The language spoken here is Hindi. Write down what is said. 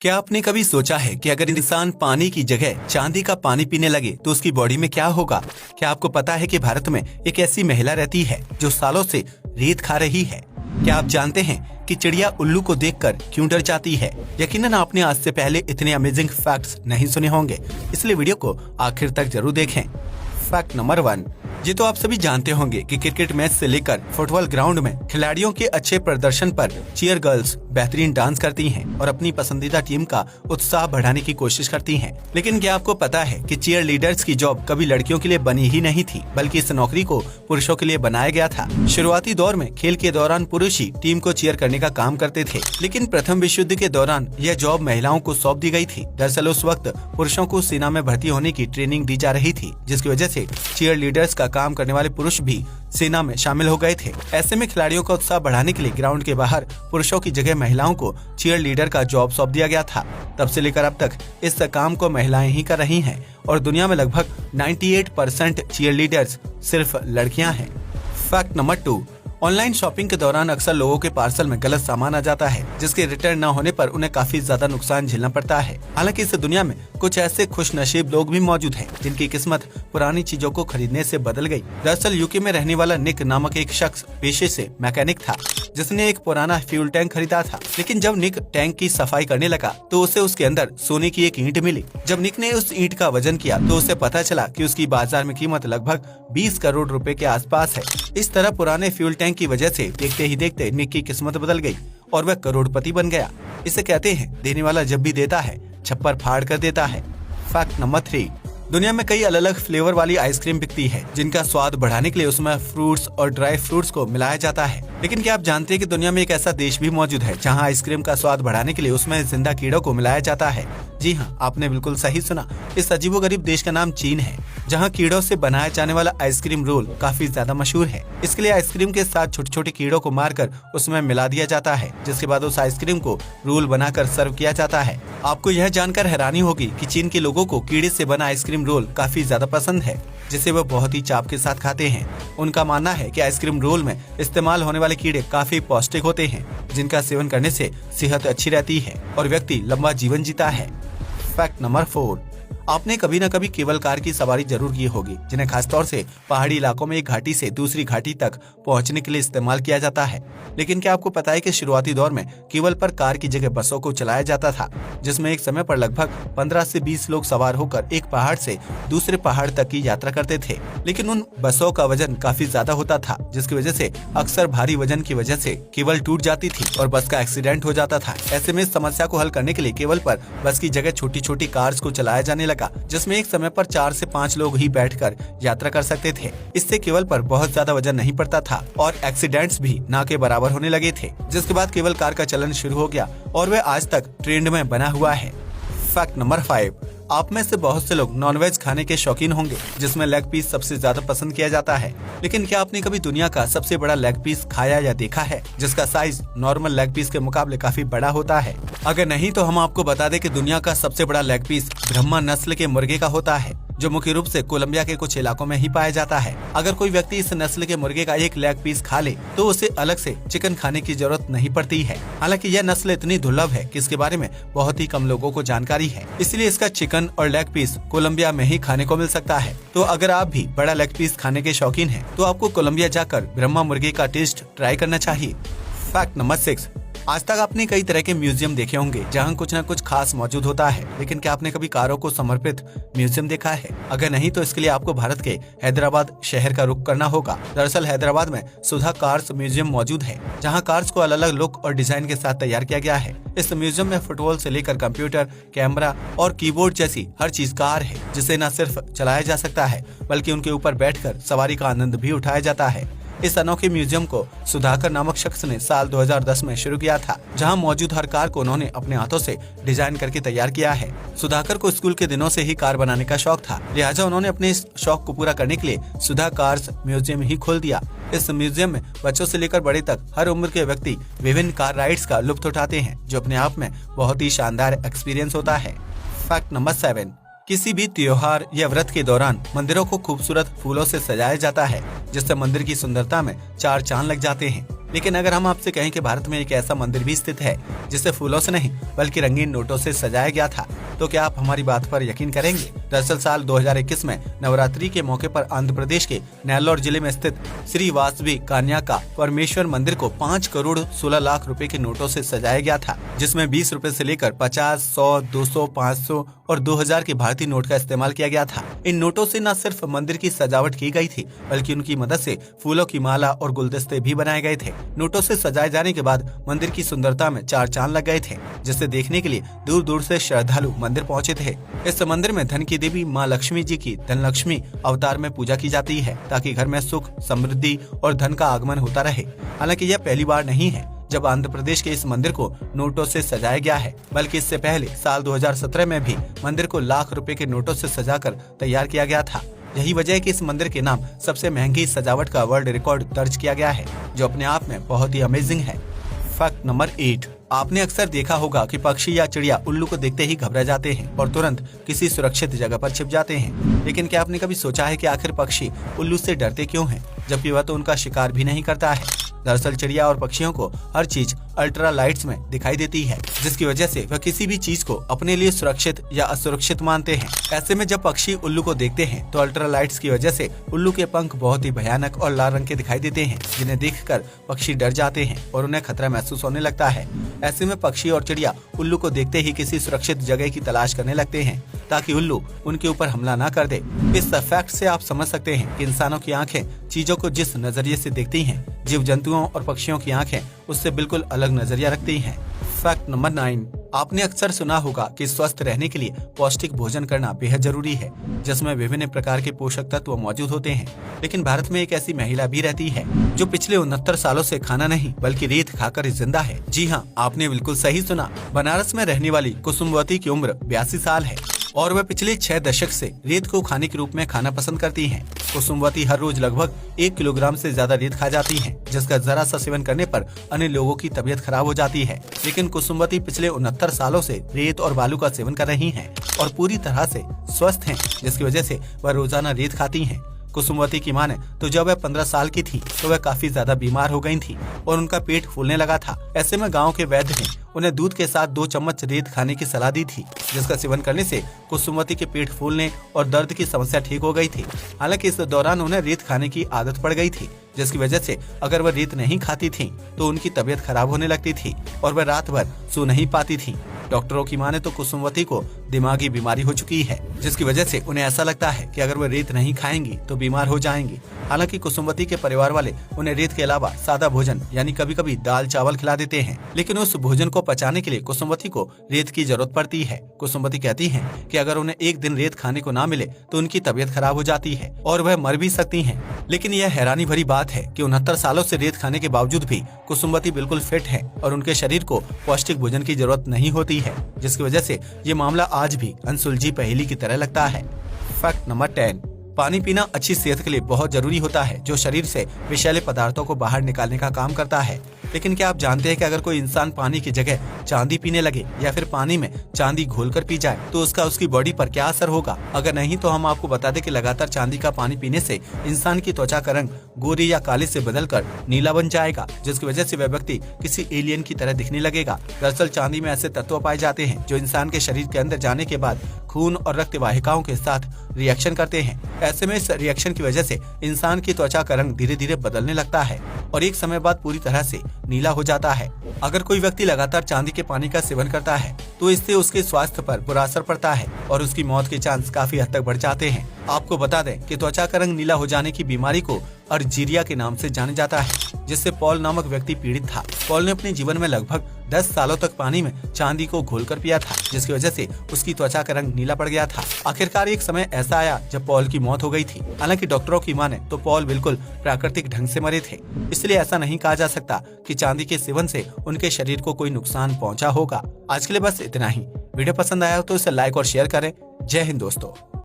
क्या आपने कभी सोचा है कि अगर इंसान पानी की जगह चांदी का पानी पीने लगे तो उसकी बॉडी में क्या होगा? क्या आपको पता है कि भारत में एक ऐसी महिला रहती है जो सालों से रेत खा रही है? क्या आप जानते हैं कि चिड़िया उल्लू को देखकर क्यों डर जाती है? यकीनन आपने आज से पहले इतने अमेजिंग फैक्ट्स नहीं सुने होंगे, इसलिए वीडियो को आखिर तक जरूर देखें। फैक्ट नंबर 1, ये तो आप सभी जानते होंगे कि क्रिकेट मैच से लेकर फुटबॉल ग्राउंड में खिलाड़ियों के अच्छे प्रदर्शन पर चीयर गर्ल्स बेहतरीन डांस करती हैं और अपनी पसंदीदा टीम का उत्साह बढ़ाने की कोशिश करती हैं। लेकिन क्या आपको पता है कि चीयर लीडर्स की जॉब कभी लड़कियों के लिए बनी ही नहीं थी, बल्कि इस नौकरी को पुरुषों के लिए बनाया गया था। शुरुआती दौर में खेल के दौरान पुरुष ही टीम को चीयर करने का काम करते थे, लेकिन प्रथम विश्व युद्ध के दौरान यह जॉब महिलाओं को सौंप दी गई थी। दरअसल उस वक्त पुरुषों को सेना में भर्ती होने की ट्रेनिंग दी जा रही थी, जिसकी वजह से चीयर लीडर्स का काम करने वाले पुरुष भी सेना में शामिल हो गए थे। ऐसे में खिलाड़ियों का उत्साह बढ़ाने के लिए ग्राउंड के बाहर पुरुषों की जगह महिलाओं को चीयर लीडर का जॉब सौंप दिया गया था। तब से लेकर अब तक इस काम को महिलाएं ही कर रही हैं और दुनिया में लगभग 98% चीयर लीडर्स सिर्फ लड़कियां हैं। फैक्ट नंबर 2, ऑनलाइन शॉपिंग के दौरान अक्सर लोगों के पार्सल में गलत सामान आ जाता है, जिसके रिटर्न न होने पर उन्हें काफी ज्यादा नुकसान झेलना पड़ता है। हालांकि इस दुनिया में कुछ ऐसे खुशनसीब लोग भी मौजूद हैं जिनकी किस्मत पुरानी चीजों को खरीदने से बदल गई। दरअसल यूके में रहने वाला निक नामक एक शख्स पेशे से मैकेनिक था, जिसने एक पुराना फ्यूल टैंक खरीदा था। लेकिन जब निक टैंक की सफाई करने लगा तो उसे उसके अंदर सोने की एक ईंट मिली। जब निक ने उस ईंट का वजन किया तो उसे पता चला कि उसकी बाजार में कीमत लगभग 20 करोड़ रुपए के आसपास है। इस तरह पुराने फ्यूल टैंक की वजह से देखते ही देखते निक की किस्मत बदल गई और वह करोड़पति बन गया। इसे कहते हैं देने वाला जब भी देता है छप्पर फाड़ कर देता है। फैक्ट नंबर 3, दुनिया में कई अलग अलग फ्लेवर वाली आइसक्रीम बिकती है, जिनका स्वाद बढ़ाने के लिए उसमें फ्रूट्स और ड्राई फ्रूट्स को मिलाया जाता है। लेकिन क्या आप जानते हैं कि दुनिया में एक ऐसा देश भी मौजूद है जहां आइसक्रीम का स्वाद बढ़ाने के लिए उसमें जिंदा कीड़ों को मिलाया जाता है? जी हाँ, आपने बिल्कुल सही सुना। इस अजीबोगरीब देश का नाम चीन है, जहाँ कीड़ों से बनाया जाने वाला आइसक्रीम रोल काफी ज्यादा मशहूर है। इसके लिए आइसक्रीम के साथ छोटे छोटे कीड़ों को मारकर उसमें मिला दिया जाता है, जिसके बाद उस आइसक्रीम को रोल बनाकर सर्व किया जाता है। आपको यह जानकर हैरानी होगी कि चीन के लोगों को कीड़े से बना आइसक्रीम रोल काफी ज्यादा पसंद है, जिसे वह बहुत ही चाव के साथ खाते हैं। उनका मानना है कि आइसक्रीम रोल में इस्तेमाल होने वाले कीड़े काफी पौष्टिक होते हैं, जिनका सेवन करने से सेहत अच्छी रहती है और व्यक्ति लंबा जीवन जीता है। फैक्ट नंबर 4, आपने कभी न कभी केबल कार की सवारी जरूर की होगी, जिन्हें खासतौर से पहाड़ी इलाकों में एक घाटी से दूसरी घाटी तक पहुंचने के लिए इस्तेमाल किया जाता है। लेकिन क्या आपको पता है कि शुरुआती दौर में केबल पर कार की जगह बसों को चलाया जाता था, जिसमें एक समय पर लगभग 15 से 20 लोग सवार होकर एक पहाड़ से दूसरे पहाड़ तक की यात्रा करते थे। लेकिन उन बसों का वजन काफी ज्यादा होता था, जिसकी वजह से अक्सर भारी वजन की वजह से केबल टूट जाती थी और बस का एक्सीडेंट हो जाता था। ऐसे में इस समस्या को हल करने के लिए केबल पर बस की जगह छोटी छोटी कार्स को चलाया जाने लगा, जिसमें एक समय पर 4 से 5 लोग ही बैठकर यात्रा कर सकते थे। इससे केबल पर बहुत ज्यादा वजन नहीं पड़ता था और एक्सीडेंट्स भी ना के बराबर होने लगे थे, जिसके बाद केबल कार का चलन शुरू हो गया और वह आज तक ट्रेंड में बना हुआ है। फैक्ट नंबर 5, आप में से बहुत से लोग नॉनवेज खाने के शौकीन होंगे, जिसमें लेग पीस सबसे ज्यादा पसंद किया जाता है। लेकिन क्या आपने कभी दुनिया का सबसे बड़ा लेग पीस खाया या देखा है, जिसका साइज नॉर्मल लेग पीस के मुकाबले काफी बड़ा होता है? अगर नहीं तो हम आपको बता दें कि दुनिया का सबसे बड़ा लेग पीस ब्रह्मा नस्ल के मुर्गे का होता है, जो मुख्य रूप से कोलंबिया के कुछ इलाकों में ही पाया जाता है। अगर कोई व्यक्ति इस नस्ल के मुर्गे का एक लेग पीस खा ले तो उसे अलग से चिकन खाने की जरूरत नहीं पड़ती है। हालांकि यह नस्ल इतनी दुर्लभ है कि इसके बारे में बहुत ही कम लोगों को जानकारी है, इसलिए इसका चिकन और लेग पीस कोलंबिया में ही खाने को मिल सकता है। तो अगर आप भी बड़ा लेग पीस खाने के शौकीन हैं, तो आपको कोलंबिया जाकर ब्रह्मा मुर्गे का टेस्ट ट्राई करना चाहिए। फैक्ट नंबर 6, आज तक आपने कई तरह के म्यूजियम देखे होंगे जहां कुछ न कुछ खास मौजूद होता है, लेकिन क्या आपने कभी कारों को समर्पित म्यूजियम देखा है? अगर नहीं तो इसके लिए आपको भारत के हैदराबाद शहर का रुख करना होगा। दरअसल हैदराबाद में सुधा कार्स म्यूजियम मौजूद है, जहां कार्स को अलग अलग लुक और डिजाइन के साथ तैयार किया गया है। इस म्यूजियम में फुटबॉल से लेकर कंप्यूटर, कैमरा और कीबोर्ड जैसी हर चीज कार है, जिसे न सिर्फ चलाया जा सकता है बल्कि उनके ऊपर बैठकर सवारी का आनंद भी उठाया जाता है। इस अनोखे म्यूजियम को सुधाकर नामक शख्स ने साल 2010 में शुरू किया था, जहां मौजूद हर कार को उन्होंने अपने हाथों से डिजाइन करके तैयार किया है। सुधाकर को स्कूल के दिनों से ही कार बनाने का शौक था, लिहाजा उन्होंने अपने इस शौक को पूरा करने के लिए सुधा कार्स म्यूजियम ही खोल दिया। इस म्यूजियम में बच्चों से लेकर बड़े तक हर उम्र के व्यक्ति विभिन्न कार राइड्स का लुत्फ उठाते हैं, जो अपने आप में बहुत ही शानदार एक्सपीरियंस होता है। फैक्ट नंबर 7, किसी भी त्योहार या व्रत के दौरान मंदिरों को खूबसूरत फूलों से सजाया जाता है, जिससे मंदिर की सुंदरता में 4 चांद लग जाते हैं। लेकिन अगर हम आपसे कहें कि भारत में एक ऐसा मंदिर भी स्थित है जिसे फूलों से नहीं बल्कि रंगीन नोटों से सजाया गया था, तो क्या आप हमारी बात पर यकीन करेंगे? दरअसल साल 2021 में नवरात्रि के मौके पर आंध्र प्रदेश के नेल्लोर जिले में स्थित श्री वासवी कन्याका परमेश्वर मंदिर को 5 करोड़ 16 लाख रुपए के नोटों से सजाया गया था, जिसमें 20 रुपए से लेकर 50, 100, 200, 500 और 2000 के भारतीय नोट का इस्तेमाल किया गया था। इन नोटों से न सिर्फ मंदिर की सजावट की गई थी, बल्कि उनकी मदद से फूलों की माला और गुलदस्ते भी बनाए गए थे। नोटों से सजाए जाने के बाद मंदिर की सुंदरता में 4 चांद लग गए थे, जिसे देखने के लिए दूर दूर से श्रद्धालु मंदिर पहुंचे थे। इस मंदिर में धन की देवी माँ लक्ष्मी जी की धनलक्ष्मी अवतार में पूजा की जाती है, ताकि घर में सुख, समृद्धि और धन का आगमन होता रहे। हालांकि यह पहली बार नहीं है जब आंध्र प्रदेश के इस मंदिर को नोटों से सजाया गया है, बल्कि इससे पहले साल 2017 में भी मंदिर को लाख रुपए के नोटों से सजाकर तैयार किया गया था। यही वजह है कि इस मंदिर के नाम सबसे महंगी सजावट का वर्ल्ड रिकॉर्ड दर्ज किया गया है, जो अपने आप में बहुत ही अमेजिंग है। फैक्ट नंबर 8, आपने अक्सर देखा होगा कि पक्षी या चिड़िया उल्लू को देखते ही घबरा जाते हैं और तुरंत किसी सुरक्षित जगह पर छिप जाते हैं। लेकिन क्या आपने कभी सोचा है कि आखिर पक्षी उल्लू से डरते क्यों हैं, जबकि वह तो उनका शिकार भी नहीं करता है? दरअसल चिड़िया और पक्षियों को हर चीज अल्ट्रा लाइट्स में दिखाई देती है, जिसकी वजह से वह किसी भी चीज को अपने लिए सुरक्षित या असुरक्षित मानते हैं। ऐसे में जब पक्षी उल्लू को देखते हैं तो अल्ट्रा लाइट्स की वजह से उल्लू के पंख बहुत ही भयानक और लाल रंग के दिखाई देते हैं, जिन्हें देखकर पक्षी डर जाते हैं और उन्हें खतरा महसूस होने लगता है। ऐसे में पक्षी और चिड़िया उल्लू को देखते ही किसी सुरक्षित जगह की तलाश करने लगते हैं, ताकि उल्लू उनके ऊपर हमला न कर दे। इस फैक्ट से आप समझ सकते हैं कि इंसानों की आंखें चीजों को जिस नजरिए से देखती हैं, जीव जंतुओं और पक्षियों की आंखें उससे बिल्कुल अलग नजरिया रखती हैं। फैक्ट नंबर 9, आपने अक्सर सुना होगा कि स्वस्थ रहने के लिए पौष्टिक भोजन करना बेहद जरूरी है, जिसमें विभिन्न प्रकार के पोषक तत्व मौजूद होते हैं। लेकिन भारत में एक ऐसी महिला भी रहती है जो पिछले 69 सालों से खाना नहीं बल्कि रेत खाकर जिंदा है। जी हाँ, आपने बिल्कुल सही सुना। बनारस में रहने वाली कुसुमवती की उम्र 82 साल है और वह पिछले 6 दशक से रेत को खाने के रूप में खाना पसंद करती हैं। कुसुमवती हर रोज लगभग 1 किलोग्राम से ज्यादा रेत खा जाती हैं, जिसका जरा सा सेवन करने पर अन्य लोगों की तबीयत खराब हो जाती है। लेकिन कुसुमवती पिछले 69 सालों से रेत और बालू का सेवन कर रही हैं और पूरी तरह से स्वस्थ हैं, जिसकी वजह से वह रोजाना रेत खाती हैं। कुसुमवती की माने तो जब वह 15 साल की थी तो वह काफी ज्यादा बीमार हो गई थी और उनका पेट फूलने लगा था। ऐसे में गांव के वैद्य ने उन्हें दूध के साथ 2 चम्मच रेत खाने की सलाह दी थी, जिसका सेवन करने से कुसुमवती के पेट फूलने और दर्द की समस्या ठीक हो गई थी। हालांकि इस दौरान उन्हें रेत खाने की आदत पड़ गई थी, जिसकी वजह से अगर वह रेत नहीं खाती थी तो उनकी तबीयत खराब होने लगती थी और वह रात भर सो नहीं पाती थी। डॉक्टरों की माने तो कुसुमवती को दिमागी बीमारी हो चुकी है, जिसकी वजह से उन्हें ऐसा लगता है कि अगर वह रेत नहीं खाएंगी तो बीमार हो जाएंगी। हालांकि कुसुमवती के परिवार वाले उन्हें रेत के अलावा सादा भोजन यानी कभी कभी दाल चावल खिला देते हैं, लेकिन उस भोजन को पचाने के लिए कुसुमवती को रेत की जरूरत पड़ती है। कुसुमवती कहती हैं कि अगर उन्हें एक दिन रेत खाने को ना मिले तो उनकी तबीयत खराब हो जाती है और वह मर भी सकती हैं। लेकिन यह हैरानी भरी बात है कि 69 सालों से रेत खाने के बावजूद भी कुसुमवती बिल्कुल फिट है और उनके शरीर को पौष्टिक भोजन की जरूरत नहीं होती है, जिसकी वजह से ये मामला आज भी अनसुलझी पहेली की तरह लगता है। फैक्ट नंबर 10, पानी पीना अच्छी सेहत के लिए बहुत जरूरी होता है, जो शरीर से विषैले पदार्थों को बाहर निकालने का काम करता है। लेकिन क्या आप जानते हैं कि अगर कोई इंसान पानी की जगह चांदी पीने लगे या फिर पानी में चांदी घोलकर पी जाए तो उसका उसकी बॉडी पर क्या असर होगा? अगर नहीं तो हम आपको बता दें कि लगातार चांदी का पानी पीने से इंसान की त्वचा का रंग गोरी या काले से बदलकर नीला बन जाएगा, जिसकी वजह से वह व्यक्ति किसी एलियन की तरह दिखने लगेगा। दरअसल चांदी में ऐसे तत्व पाए जाते हैं जो इंसान के शरीर के अंदर जाने के बाद खून और रक्त वाहिकाओं के साथ रिएक्शन करते हैं। ऐसे में इस रिएक्शन की वजह से इंसान की त्वचा का रंग धीरे धीरे बदलने लगता है और एक समय बाद पूरी तरह से नीला हो जाता है। अगर कोई व्यक्ति लगातार चांदी के पानी का सेवन करता है तो इससे उसके स्वास्थ्य पर बुरा असर पड़ता है और उसकी मौत के चांस काफी हद तक बढ़ जाते हैं। आपको बता दें कि त्वचा का रंग नीला हो जाने की बीमारी को अर्जीरिया के नाम से जाना जाता है, जिससे पॉल नामक व्यक्ति पीड़ित था। पॉल ने अपने जीवन में लगभग 10 सालों तक पानी में चांदी को घोलकर पिया था, जिसकी वजह से उसकी त्वचा का रंग नीला पड़ गया था। आखिरकार एक समय ऐसा आया जब पॉल की मौत हो गई थी। हालांकि डॉक्टरों की माने तो पॉल बिल्कुल प्राकृतिक ढंग से मरे थे, इसलिए ऐसा नहीं कहा जा सकता कि चांदी के सेवन से उनके शरीर को कोई नुकसान पहुंचा होगा। आज के लिए बस इतना ही। वीडियो पसंद आया हो तो इसे लाइक और शेयर करें। जय हिंद दोस्तों।